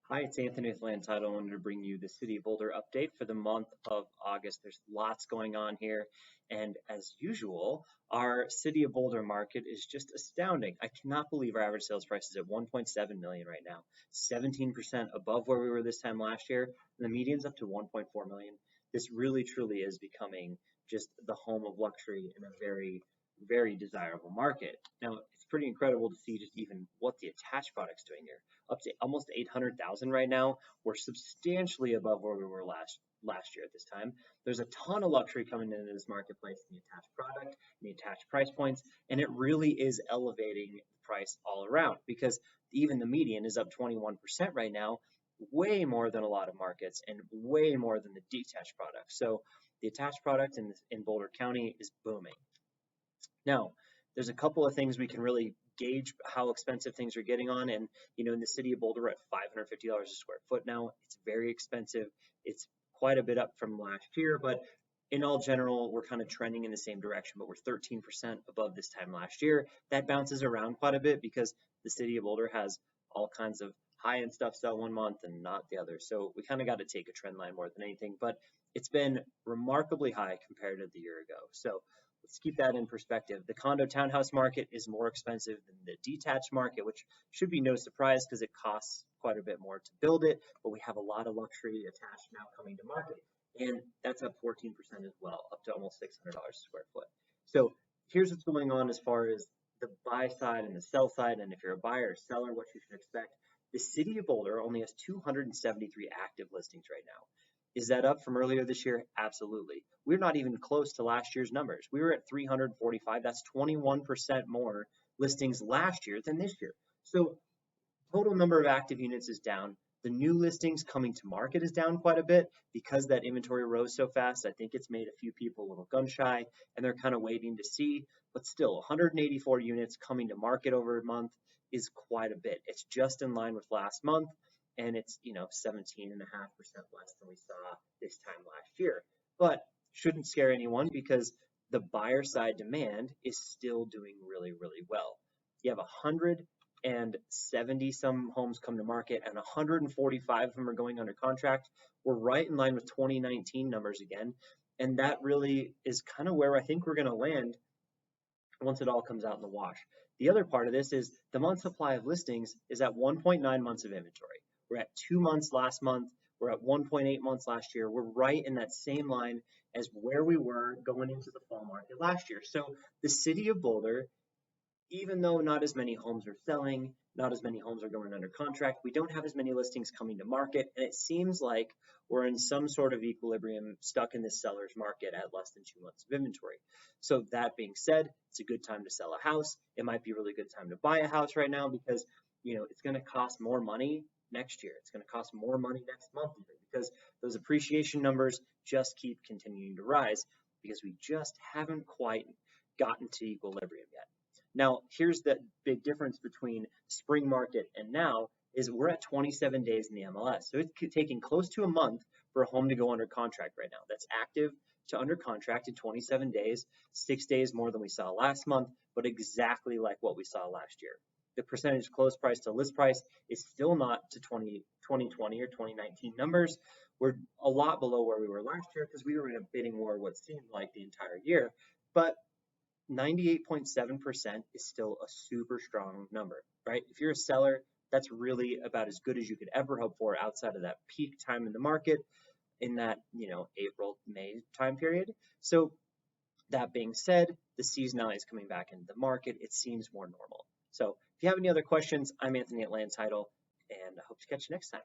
Hi, it's Anthony with Land Title. I wanted to bring you the City of Boulder update for the month of August. There's lots going on here, and as usual, our City of Boulder market is just astounding. I cannot believe our average sales price is at 1.7 million right now, 17% above where we were this time last year, and the median's up to 1.4 million. This really truly is becoming just the home of luxury in a very desirable market. Now, it's pretty incredible to see just even what the attached product's doing here. Up to almost 800,000 right now. We're substantially above where we were last year at this time. There's a ton of luxury coming into this marketplace in the attached product, in the attached price points, and it really is elevating the price all around because even the median is up 21% right now, way more than a lot of markets and way more than the detached product. So the attached product in Boulder County is booming. Now, there's a couple of things we can really gauge how expensive things are getting on. And, in the city of Boulder, we're at $550 a square foot now. It's very expensive. It's quite a bit up from last year, but in all general, we're kind of trending in the same direction, but we're 13% above this time last year. That bounces around quite a bit because the city of Boulder has all kinds of high-end stuff sell one month and not the other. So we kind of got to take a trend line more than anything, but it's been remarkably high compared to the year ago. So let's keep that in perspective. The condo townhouse market is more expensive than the detached market, which should be no surprise because it costs quite a bit more to build it, but we have a lot of luxury attached now coming to market. And that's up 14% as well, up to almost $600 a square foot. So here's what's going on as far as the buy side and the sell side. And if you're a buyer or seller, what you should expect. The city of Boulder only has 273 active listings right now. Is that up from earlier this year? Absolutely. We're not even close to last year's numbers. We were at 345. That's 21% more listings last year than this year. So total number of active units is down. The new listings coming to market is down quite a bit because that inventory rose so fast. I think it's made a few people a little gun shy and they're kind of waiting to see. But still, 184 units coming to market over a month is quite a bit. It's just in line with last month and it's 17.5% less than we saw this time last year. But shouldn't scare anyone because the buyer side demand is still doing really well. You have 170 some homes come to market and 145 of them are going under contract. We're right in line with 2019 numbers again. And that really is kind of where I think we're going to land once it all comes out in the wash. The other part of this is the month supply of listings is at 1.9 months of inventory. We're at 2 months last month. We're at 1.8 months last year. We're right in that same line as where we were going into the fall market last year. So the city of Boulder, even though not as many homes are selling, not as many homes are going under contract, we don't have as many listings coming to market, and it seems like we're in some sort of equilibrium stuck in this seller's market at less than 2 months of inventory. So that being said, it's a good time to sell a house. It might be a really good time to buy a house right now because it's going to cost more money next year. It's going to cost more money next month even because those appreciation numbers just keep continuing to rise because we just haven't quite gotten to equilibrium yet. Now, here's the big difference between spring market and now is we're at 27 days in the MLS. So it's taking close to a month for a home to go under contract right now. That's active to under contract in 27 days, 6 days more than we saw last month, but exactly like what we saw last year. The percentage close price to list price is still not to 2020 or 2019 numbers. We're a lot below where we were last year because we were in a bidding war what seemed like the entire year. But 98.7% is still a super strong number, right? If you're a seller, that's really about as good as you could ever hope for outside of that peak time in the market in that, April, May time period. So that being said, the seasonality is coming back into the market. It seems more normal. So if you have any other questions, I'm Anthony at Land Title, and I hope to catch you next time.